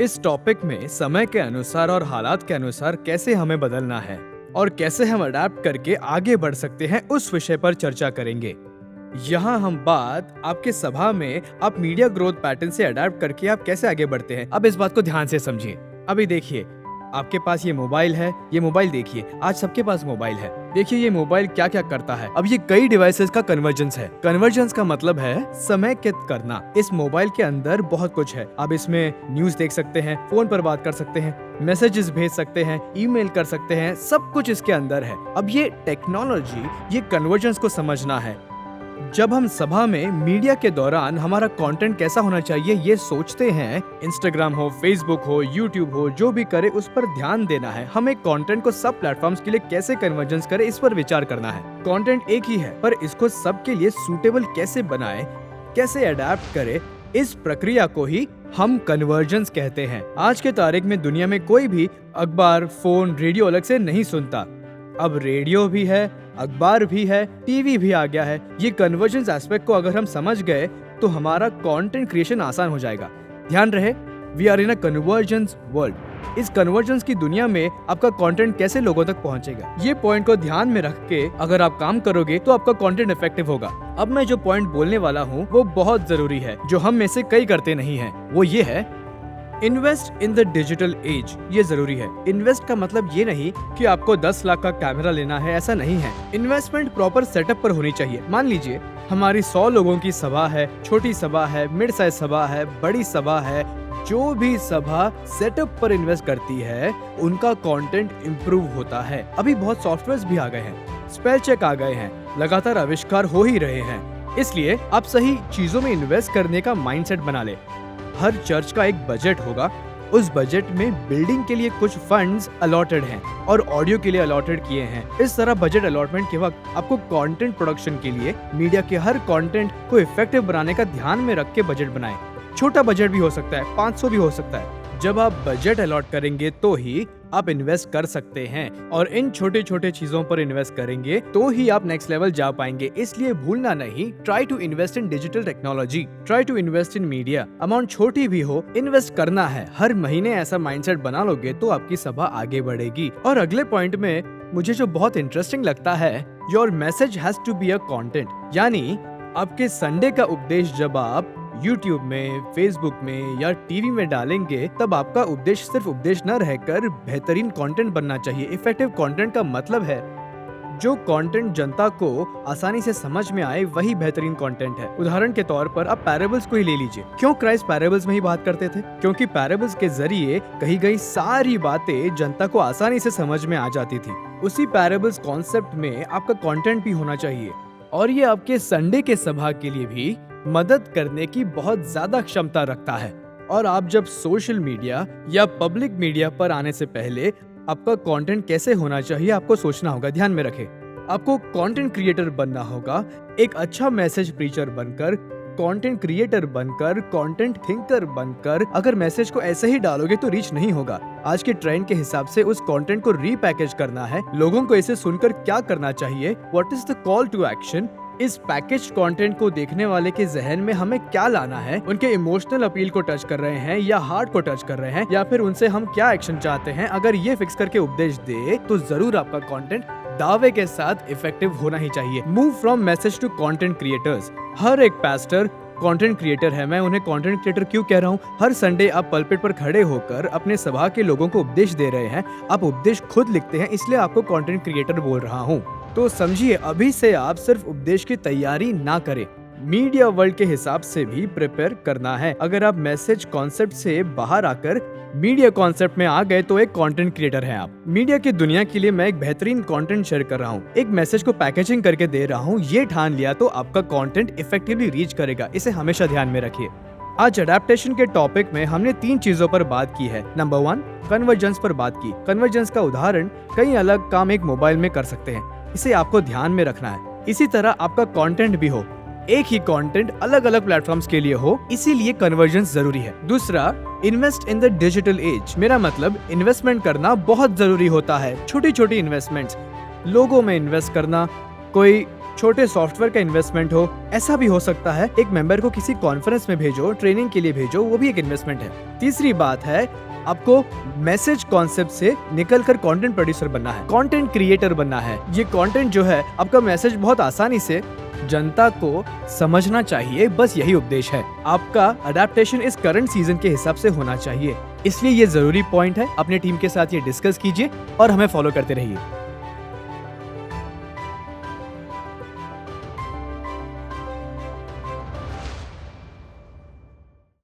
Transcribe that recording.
इस टॉपिक में समय के अनुसार और हालात के अनुसार कैसे हमें बदलना है और कैसे हम अडेप्ट करके आगे बढ़ सकते हैं उस विषय पर चर्चा करेंगे। यहाँ हम बात आपके सभा में आप मीडिया ग्रोथ पैटर्न से अडेप्ट करके आप कैसे आगे बढ़ते हैं। अब इस बात को ध्यान से समझिए। अभी देखिए, आपके पास ये मोबाइल है, ये मोबाइल देखिए, आज सबके पास मोबाइल है। देखिए ये मोबाइल क्या क्या करता है। अब ये कई डिवाइसेस का कन्वर्जेंस है। कन्वर्जेंस का मतलब है समेकित करना। इस मोबाइल के अंदर बहुत कुछ है। आप इसमें न्यूज देख सकते हैं, फोन पर बात कर सकते हैं, मैसेजेस भेज सकते हैं, ईमेल कर सकते हैं, सब कुछ इसके अंदर है। अब ये टेक्नोलॉजी, ये कन्वर्जेंस को समझना है। जब हम सभा में मीडिया के दौरान हमारा कंटेंट कैसा होना चाहिए ये सोचते हैं, इंस्टाग्राम हो, फेसबुक हो, यूट्यूब हो, जो भी करे उस पर ध्यान देना है। हमें कंटेंट को सब प्लेटफॉर्म्स के लिए कैसे कन्वर्जेंस करे इस पर विचार करना है। कंटेंट एक ही है पर इसको सबके लिए सूटेबल कैसे बनाए, कैसे अडेप्ट करे, इस प्रक्रिया को ही हम कन्वर्जेंस कहते हैं। आज के तारीख में दुनिया में कोई भी अखबार, फोन, रेडियो अलग से नहीं सुनता। अब रेडियो भी है, अखबार भी है, टीवी भी आ गया है। ये कन्वर्जेंस एस्पेक्ट को अगर हम समझ गए तो हमारा कंटेंट क्रिएशन आसान हो जाएगा। ध्यान रहे, we are in a convergence world. इस कन्वर्जेंस की दुनिया में आपका कंटेंट कैसे लोगों तक पहुंचेगा, ये पॉइंट को ध्यान में रख के अगर आप काम करोगे तो आपका कंटेंट इफेक्टिव होगा। अब मैं जो पॉइंट बोलने वाला हूँ वो बहुत जरूरी है, जो हम में से कई करते नहीं है। वो ये है, invest in the digital age. ये जरूरी है। इन्वेस्ट का मतलब ये नहीं कि आपको 10 लाख का कैमरा लेना है, ऐसा नहीं है। इन्वेस्टमेंट प्रॉपर सेटअप पर होनी चाहिए। मान लीजिए हमारी 100 लोगों की सभा है, छोटी सभा है, मिड साइज सभा है, बड़ी सभा है। जो भी सभा सेटअप पर इन्वेस्ट करती है उनका कंटेंट इंप्रूव होता है। अभी बहुत सॉफ्टवेयर्स भी आ गए हैं, स्पेल चेक आ गए हैं, लगातार आविष्कार हो ही रहे हैं। इसलिए आप सही चीजों में इन्वेस्ट करने का माइंडसेट बना ले। हर चर्च का एक बजट होगा, उस बजट में बिल्डिंग के लिए कुछ फंड्स अलॉटेड हैं और ऑडियो के लिए अलॉटेड किए हैं। इस तरह बजट अलॉटमेंट के वक्त आपको कंटेंट प्रोडक्शन के लिए मीडिया के हर कंटेंट को इफेक्टिव बनाने का ध्यान में रख के बजट बनाएं। छोटा बजट भी हो सकता है, 500 भी हो सकता है। जब आप बजट अलॉट करेंगे तो ही आप इन्वेस्ट कर सकते हैं, और इन छोटे छोटे चीजों पर इन्वेस्ट करेंगे तो ही आप नेक्स्ट लेवल जा पाएंगे। इसलिए भूलना नहीं, try to invest in digital technology, try to invest in media. Amount छोटी भी हो, इन्वेस्ट करना है। हर महीने ऐसा माइंडसेट बना लोगे तो आपकी सभा आगे बढ़ेगी। और अगले पॉइंट में मुझे जो बहुत इंटरेस्टिंग लगता है, your message has to be a content. यानी आपके संडे का उपदेश जब आप YouTube में, Facebook में या टीवी में डालेंगे तब आपका उपदेश सिर्फ उपदेश न रहकर बेहतरीन कंटेंट बनना चाहिए। इफेक्टिव कंटेंट का मतलब है जो कंटेंट जनता को आसानी से समझ में आए वही बेहतरीन कंटेंट है। उदाहरण के तौर पर आप पैराबल्स को ही ले लीजिए। क्यों क्राइस्ट पैराबल्स में ही बात करते थे? क्योंकि पैराबल्स के जरिए कही गई सारी बातें जनता को आसानी से समझ में आ जाती थी। उसी पैराबल्स कॉन्सेप्ट में आपका कंटेंट भी होना चाहिए, और ये आपके संडे के सभा के लिए भी मदद करने की बहुत ज्यादा क्षमता रखता है। और आप जब सोशल मीडिया या पब्लिक मीडिया पर आने से पहले आपका कंटेंट कैसे होना चाहिए आपको सोचना होगा। ध्यान में रखें, आपको कंटेंट क्रिएटर बनना होगा। एक अच्छा मैसेज प्रीचर बनकर, कंटेंट क्रिएटर बनकर, कंटेंट थिंकर बनकर अगर मैसेज को ऐसे ही डालोगे तो रीच नहीं होगा। आज के ट्रेंड के हिसाब से उस कंटेंट को रीपैकेज करना है। लोगों को इसे सुनकर क्या करना चाहिए, what is the call to action, इस पैकेज कंटेंट को देखने वाले के जहन में हमें क्या लाना है, उनके इमोशनल अपील को टच कर रहे हैं या हार्ट को टच कर रहे हैं, या फिर उनसे हम क्या एक्शन चाहते हैं। अगर ये फिक्स करके उपदेश दे तो जरूर आपका कंटेंट दावे के साथ इफेक्टिव होना ही चाहिए। Move from message to content creators. हर एक पास्टर कंटेंट क्रिएटर है। मैं उन्हें कंटेंट क्रिएटर क्यों कह रहा हूँ? हर संडे आप पल्पिट पर खड़े होकर अपने सभा के लोगों को उपदेश दे रहे हैं। आप उपदेश खुद लिखते हैं, इसलिए आपको कंटेंट क्रिएटर बोल रहा हूँ। तो समझिए, अभी से आप सिर्फ उपदेश की तैयारी ना करें, मीडिया वर्ल्ड के हिसाब से भी प्रिपेयर करना है। अगर आप मैसेज कॉन्सेप्ट से बाहर आकर मीडिया कॉन्सेप्ट में आ गए तो एक कंटेंट क्रिएटर हैं आप। मीडिया की दुनिया के लिए मैं एक बेहतरीन कंटेंट शेयर कर रहा हूँ, एक मैसेज को पैकेजिंग करके दे रहा हूँ। ये ठान लिया तो आपका कंटेंट इफेक्टिवली रीच करेगा। इसे हमेशा ध्यान में रखिए। आज अडेप्टेशन के टॉपिक में हमने 3 चीजों पर बात की है। नंबर 1, कन्वर्जेंस पर बात की। कन्वर्जेंस का उदाहरण कई अलग काम एक मोबाइल में कर सकते हैं, इसे आपको ध्यान में रखना है। इसी तरह आपका कंटेंट भी हो, एक ही कंटेंट अलग अलग प्लेटफॉर्म्स के लिए हो, इसीलिए कन्वर्जेंस जरूरी है। दूसरा, invest in the digital age. मेरा मतलब इन्वेस्टमेंट करना बहुत जरूरी होता है। छोटी छोटी इन्वेस्टमेंट्स, लोगों में इन्वेस्ट करना, कोई छोटे सॉफ्टवेयर का इन्वेस्टमेंट हो, ऐसा भी हो सकता है। एक मेंबर को किसी कॉन्फ्रेंस में भेजो, ट्रेनिंग के लिए भेजो, वो भी एक इन्वेस्टमेंट है। तीसरी बात है, आपको मैसेज कॉन्सेप्ट से निकलकर कंटेंट प्रोड्यूसर बनना है, कंटेंट क्रिएटर बनना है। ये कंटेंट जो है, आपका मैसेज बहुत आसानी से जनता को समझना चाहिए, बस यही उपदेश है। आपका अडेप्टेशन इस करंट सीजन के हिसाब से होना चाहिए, इसलिए ये जरूरी पॉइंट है। अपने टीम के साथ ये डिस्कस कीजिए और हमें फॉलो करते रहिए।